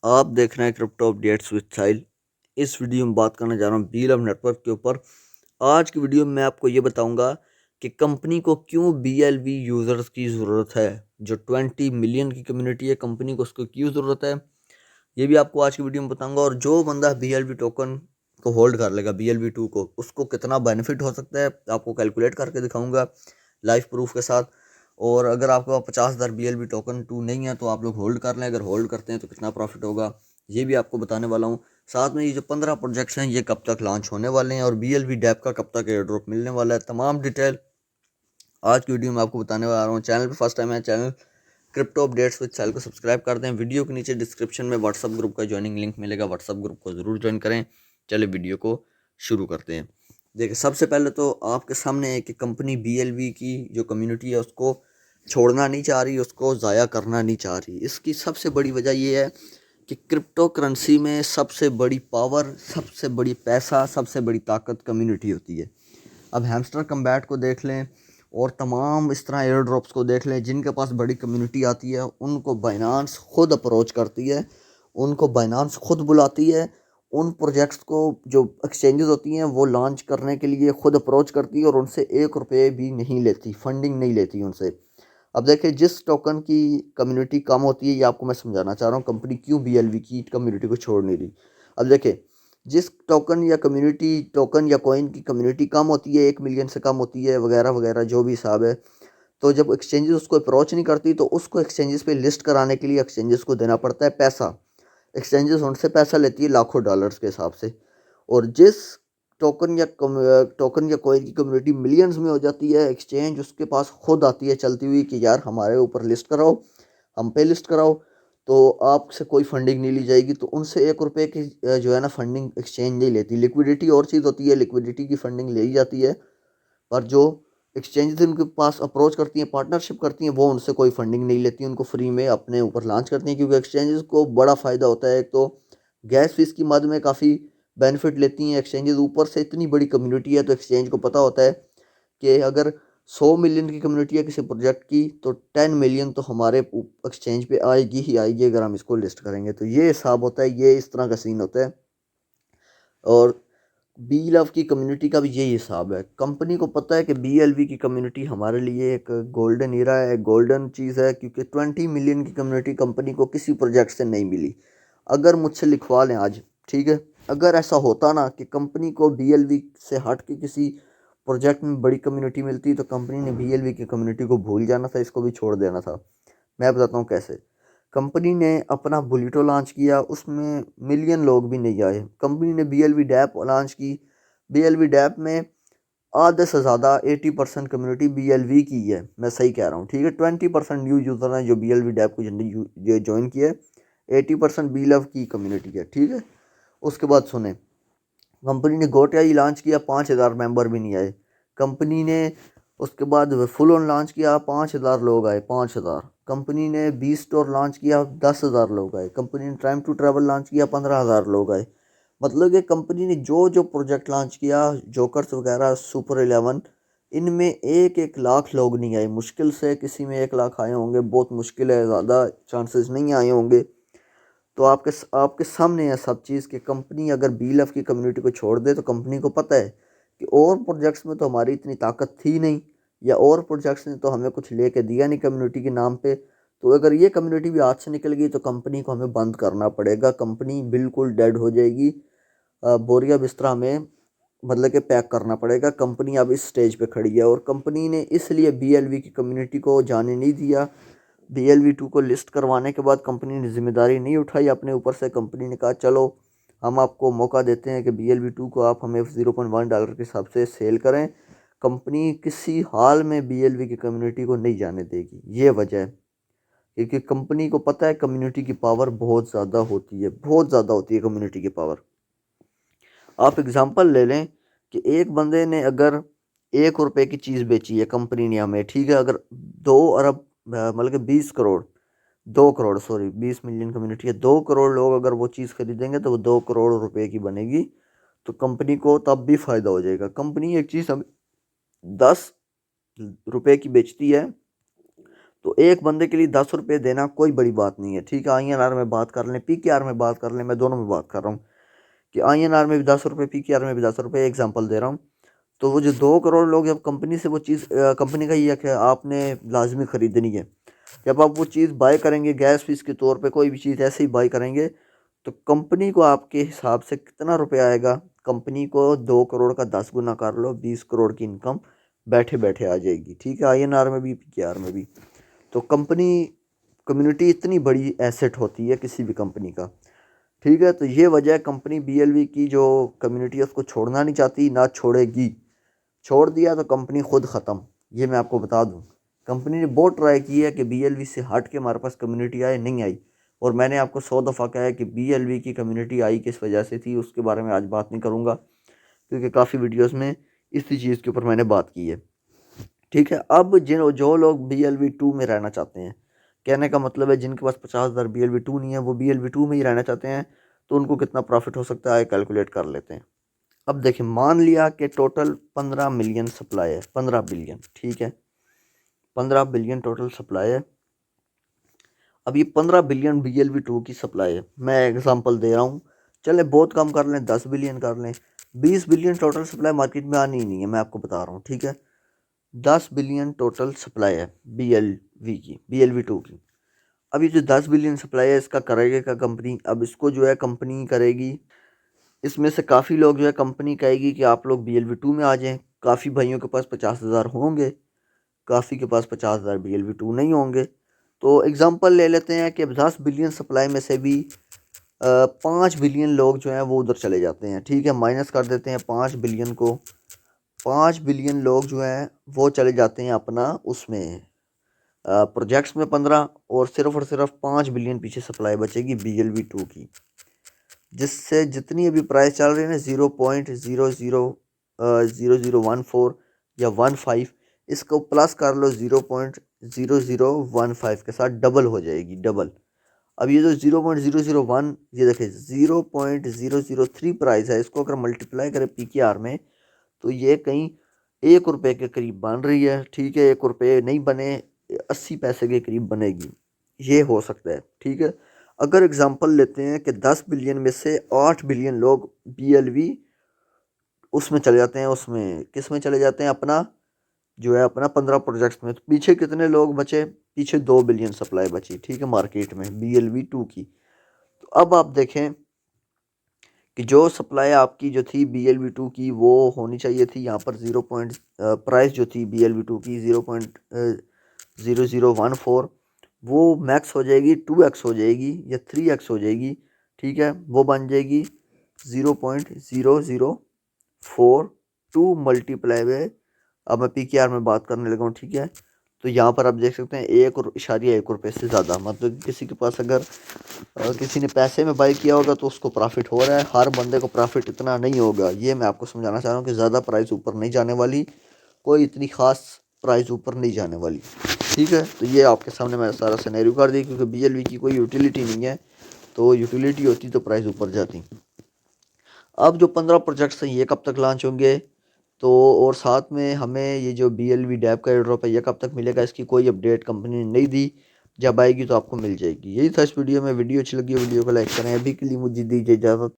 आप देख रहे हैं क्रिप्टो अपडेट्स विद साहिल। इस वीडियो में बात करने जा रहा हूँ बीएलएफ नेटवर्क के ऊपर। आज की वीडियो में मैं आपको ये बताऊंगा कि कंपनी को क्यों बीएलवी यूज़र्स की ज़रूरत है। जो 20 मिलियन की कम्युनिटी है, कंपनी को उसको क्यों ज़रूरत है, ये भी आपको आज की वीडियो में बताऊंगा। और जो बंदा बीएलवी टोकन को होल्ड कर लेगा, बीएलवी 2 को, उसको कितना बेनिफिट हो सकता है आपको कैलकुलेट करके दिखाऊंगा लाइव प्रूफ के साथ। और अगर आपके पास 50,000 BLV टोकन 2 नहीं है तो आप लोग होल्ड कर लें। अगर होल्ड करते हैं तो कितना प्रॉफिट होगा, ये भी आपको बताने वाला हूँ। साथ में ये जो 15 प्रोजेक्ट्स हैं ये कब तक लॉन्च होने वाले हैं और BLV डैप का कब तक एयर ड्रॉप मिलने वाला है, तमाम डिटेल आज की वीडियो में आपको बताने वाला रहा हूँ। चैनल पे फर्स्ट टाइम है, चैनल क्रिप्टो अपडेट्स विद साहिल को सब्सक्राइब कर दें। वीडियो के नीचे डिस्क्रिप्शन में व्हाट्सअप ग्रुप का ज्वाइनिंग लिंक मिलेगा, व्हाट्सअप ग्रुप को ज़रूर ज्वाइन करें। चलिए वीडियो को शुरू करते हैं। देखिए, सबसे पहले तो आपके सामने है कि कंपनी BLV की जो कम्युनिटी है उसको छोड़ना नहीं चाह रही, उसको ज़ाया करना नहीं चाह रही। इसकी सबसे बड़ी वजह ये है कि क्रिप्टो करेंसी में सबसे बड़ी पावर, सबसे बड़ी पैसा, सबसे बड़ी ताकत कम्युनिटी होती है। अब हैमस्टर कम्बैट को देख लें और तमाम इस तरह एयर ड्रॉप्स को देख लें, जिनके पास बड़ी कम्युनिटी आती है उनको बाइनांस खुद अप्रोच करती है, उनको बाइनांस खुद बुलाती है। उन प्रोजेक्ट्स को जो एक्सचेंजेस होती हैं वो लॉन्च करने के लिए खुद अप्रोच करती है और उनसे 1 रुपये भी नहीं लेती, फंडिंग नहीं लेती उनसे। अब देखिए, जिस टोकन की कम्युनिटी कम होती है, ये आपको मैं समझाना चाह रहा हूँ कंपनी क्यों BLV की कम्युनिटी को छोड़ नहीं रही। अब देखिए, जिस टोकन या कॉइन की कम्युनिटी कम होती है, 1 मिलियन से कम होती है, वगैरह वगैरह जो भी हिसाब है, तो जब एक्सचेंजेस उसको अप्रोच नहीं करती तो उसको एक्सचेंजेस पे लिस्ट कराने के लिए एक्सचेंजेस को देना पड़ता है पैसा। एक्सचेंजेस उनसे पैसा लेती है लाखों डॉलर्स के हिसाब से। और जिस टोकन या कॉइन की कम्युनिटी मिलियंस में हो जाती है, एक्सचेंज उसके पास खुद आती है चलती हुई कि यार हमारे ऊपर लिस्ट कराओ, हम पे लिस्ट कराओ, तो आपसे कोई फंडिंग नहीं ली जाएगी। तो उनसे 1 रुपये की जो है ना फंडिंग एक्सचेंज नहीं लेती। लिक्विडिटी और चीज़ होती है, लिक्विडिटी की फंडिंग ले ही जाती है, पर जो एक्सचेंजेस उनके पास अप्रोच करती हैं, पार्टनरशिप करती हैं, वो उनसे कोई फंडिंग नहीं लेती, उनको फ्री में अपने ऊपर लॉन्च करती हैं। क्योंकि एक्सचेंजेस को बड़ा फ़ायदा होता है, एक तो गैस फीस की मद में काफ़ी बेनिफिट लेती हैं एक्सचेंजेस, ऊपर से इतनी बड़ी कम्युनिटी है तो एक्सचेंज को पता होता है कि अगर 100 मिलियन की कम्युनिटी है किसी प्रोजेक्ट की तो 10 मिलियन तो हमारे एक्सचेंज पे आएगी ही आएगी अगर हम इसको लिस्ट करेंगे। तो ये हिसाब होता है, ये इस तरह का सीन होता है। और BLV की कम्युनिटी का भी यही हिसाब है। कंपनी को पता है कि BLV की कम्युनिटी हमारे लिए एक गोल्डन ईरा है, गोल्डन चीज़ है, क्योंकि 20 मिलियन की कम्युनिटी कंपनी को किसी प्रोजेक्ट से नहीं मिली। अगर मुझसे लिखवा लें आज, ठीक है, अगर ऐसा होता ना कि कंपनी को BLV से हट के किसी प्रोजेक्ट में बड़ी कम्युनिटी मिलती तो कंपनी ने BLV की कम्युनिटी को भूल जाना था, इसको भी छोड़ देना था। मैं बताता हूँ कैसे। कंपनी ने अपना बुलेटो लॉन्च किया, उसमें मिलियन लोग भी नहीं आए। कंपनी ने BLV डैप लॉन्च की, BLV डैप में आधे से ज़्यादा 80% कम्युनिटी BLV की है। मैं सही कह रहा हूँ, ठीक है। 20% न्यू यूज़र हैं जो BLV डैप को ज्वाइन किया है, 80% BLV की कम्युनिटी है, ठीक है। उसके बाद सुने, कंपनी ने गोटियाई लॉन्च किया, 5,000 मेंबर भी नहीं आए। कंपनी ने उसके बाद फुल ऑन लॉन्च किया, 5,000 लोग आए, 5,000। कंपनी ने बी स्टोर लॉन्च किया, 10,000 लोग आए। कंपनी ने टाइम टू ट्रैवल लॉन्च किया, 15,000 लोग आए। मतलब कि कंपनी ने जो जो प्रोजेक्ट लॉन्च किया, जोकर्स वगैरह, सुपर 11, इनमें एक एक लाख लोग नहीं आए। मुश्किल से किसी में 1 लाख आए होंगे, बहुत मुश्किल है, ज़्यादा चांसेस नहीं आए होंगे। तो आपके सामने है सब चीज़ कि कंपनी अगर BLV की कम्युनिटी को छोड़ दे तो कंपनी को पता है कि और प्रोजेक्ट्स में तो हमारी इतनी ताकत थी नहीं, या और प्रोजेक्ट्स ने तो हमें कुछ लेके दिया नहीं कम्युनिटी के नाम पे। तो अगर ये कम्युनिटी भी हाथ से निकल गई तो कंपनी को हमें बंद करना पड़ेगा, कंपनी बिल्कुल डेड हो जाएगी। बोरिया बिस्तरा में मतलब कि पैक करना पड़ेगा। कंपनी अब इस स्टेज पे खड़ी है और कंपनी ने इसलिए BLV की कम्युनिटी को जाने नहीं दिया। BLV 2 को लिस्ट करवाने के बाद कंपनी ने जिम्मेदारी नहीं उठाई अपने ऊपर से। कंपनी ने कहा चलो हम आपको मौका देते हैं कि BLV 2 को आप हमें $0.1 के हिसाब से सेल करें। कंपनी किसी हाल में BLV की कम्युनिटी को नहीं जाने देगी, ये वजह है। क्योंकि कंपनी को पता है कम्युनिटी की पावर बहुत ज़्यादा होती है, बहुत ज़्यादा होती है कम्युनिटी की पावर। आप एग्जांपल ले लें कि एक बंदे ने अगर 1 रुपए की चीज़ बेची है कंपनी ने हमें, ठीक है, अगर 2 अरब मतलब कि 20 crore, 2 crore, sorry, 20 million community है, 2 करोड़ लोग अगर वो चीज़ खरीदेंगे तो वो 2 करोड़ रुपए की बनेगी। तो कंपनी को तब भी फ़ायदा हो जाएगा। कंपनी एक चीज़ हमें 10 रुपए की बेचती है तो एक बंदे के लिए 10 रुपये देना कोई बड़ी बात नहीं है, ठीक है। INR में बात कर लें, PKR में बात कर लें, मैं दोनों में बात कर रहा हूँ कि INR में भी 10 रुपये, PKR में भी 10 रुपये, एग्जाम्पल दे रहा हूँ। तो वो जो 2 करोड़ लोग जब कंपनी से वो चीज़, कंपनी का ये है कि आपने लाजमी ख़रीदनी है, जब आप वो चीज़ बाय करेंगे गैस फीस के तौर पे, कोई भी चीज़ ऐसे ही बाय करेंगे, तो कंपनी को आपके हिसाब से कितना रुपया आएगा? कंपनी को 2 करोड़ का 10 गुना कर लो, 20 करोड़ की इनकम बैठे बैठे आ जाएगी, ठीक है। INR में भी, PKR में भी। तो कंपनी, कम्युनिटी इतनी बड़ी एसेट होती है किसी भी कंपनी का, ठीक है। तो ये वजह है कंपनी BLV की जो कम्युनिटी है उसको छोड़ना नहीं चाहती, ना छोड़ेगी। छोड़ दिया तो कंपनी खुद ख़त्म, ये मैं आपको बता दूं। कंपनी ने बहुत ट्राई की है कि BLV से हट के हमारे पास कम्युनिटी आए, नहीं आई। और मैंने आपको 100 दफ़ा कहा है कि BLV की कम्युनिटी आई किस वजह से थी, उसके बारे में आज बात नहीं करूँगा, क्योंकि काफ़ी वीडियोस में इसी चीज़ के ऊपर मैंने बात की है, ठीक है। अब जो लोग BLV 2 में रहना चाहते हैं, कहने का मतलब है जिनके पास 50,000 BLV 2 नहीं है, वो BLV 2 में ही रहना चाहते हैं, तो उनको कितना प्रॉफिट हो सकता है कैलकुलेट कर लेते हैं। अब देखिए, मान लिया कि टोटल 15 मिलियन सप्लाई है, 15 बिलियन, ठीक है। 15 बिलियन टोटल सप्लाई है। अब ये 15 बिलियन BLV 2 की सप्लाई है, मैं एग्जांपल दे रहा हूँ। चले बहुत कम कर लें, 10 बिलियन कर लें, 20 बिलियन टोटल सप्लाई मार्केट में आनी ही नहीं है, मैं आपको बता रहा हूँ, ठीक है। 10 बिलियन टोटल सप्लाई है BLV 2 की। अब ये जो 10 बिलियन सप्लाई है, इसका करेगी क्या कंपनी? अब इसको जो है कंपनी करेगी, इसमें से काफ़ी लोग जो है, कंपनी कहेगी कि आप लोग BLV 2 में आ जाएं। काफ़ी भाइयों के पास 50,000 होंगे, काफ़ी के पास 50,000 BLV 2 नहीं होंगे। तो एग्जांपल ले लेते हैं कि 10 बिलियन सप्लाई में से भी 5 बिलियन लोग जो हैं वो उधर चले जाते हैं, ठीक है। माइनस कर देते हैं 5 बिलियन को। 5 बिलियन लोग जो हैं वो चले जाते हैं अपना उसमें प्रोजेक्ट्स में 15, और सिर्फ 5 बिलियन पीछे सप्लाई बचेगी BLV 2 की, जिससे जितनी अभी प्राइस चल रही है ना, 0.000014 या 15, इसको प्लस कर लो 0.0015 के साथ, डबल हो जाएगी, डबल। अब ये जो 0.001, ये देखिए 0.003 प्राइस है, इसको अगर मल्टीप्लाई करें PKR में, तो ये कहीं 1 रुपये के करीब बन रही है, ठीक है। 1 रुपये नहीं बने, 80 पैसे के करीब बनेगी, ये हो सकता है, ठीक है। अगर एग्जांपल लेते हैं कि 10 बिलियन में से 8 बिलियन लोग BLV उसमें चले जाते हैं, उसमें किस में चले जाते हैं, अपना जो है अपना 15 प्रोजेक्ट्स में, तो पीछे कितने लोग बचे? पीछे 2 बिलियन सप्लाई बची, ठीक है, मार्केट में BLV 2 की। तो अब आप देखें कि जो सप्लाई आपकी जो थी BLV 2 की, वो होनी चाहिए थी यहाँ पर प्राइस जो थी BLV 2 की 0.0014, वो मैक्स हो जाएगी, 2x हो जाएगी या 3x हो जाएगी, ठीक है। वो बन जाएगी 0.0042 मल्टीप्लाई में, अब मैं PKR में बात करने लगा हूँ, ठीक है। तो यहाँ पर आप देख सकते हैं 1.1 रुपये से ज़्यादा, मतलब किसी के पास अगर किसी ने पैसे में बाई किया होगा तो उसको प्रॉफिट हो रहा है, हर बंदे को प्रॉफिट इतना नहीं होगा। ये मैं आपको समझाना चाह रहा हूँ कि ज़्यादा प्राइस ऊपर नहीं जाने वाली, कोई इतनी ख़ास प्राइस ऊपर नहीं जाने वाली, ठीक है। तो ये आपके सामने मैं सारा सिनेरियो कर दी, क्योंकि BLV की कोई यूटिलिटी नहीं है, तो यूटिलिटी होती तो प्राइस ऊपर जाती। अब जो 15 प्रोजेक्ट्स हैं, ये कब तक लॉन्च होंगे? तो और साथ में हमें ये जो BLV डैप का एयर ड्रॉप है, ये कब तक मिलेगा? इसकी कोई अपडेट कंपनी ने नहीं दी, जब आएगी तो आपको मिल जाएगी। यही था इस वीडियो में। वीडियो अच्छी लगी, वीडियो को लाइक करें। अभी के लिए मुझे दीजिए इजाज़त।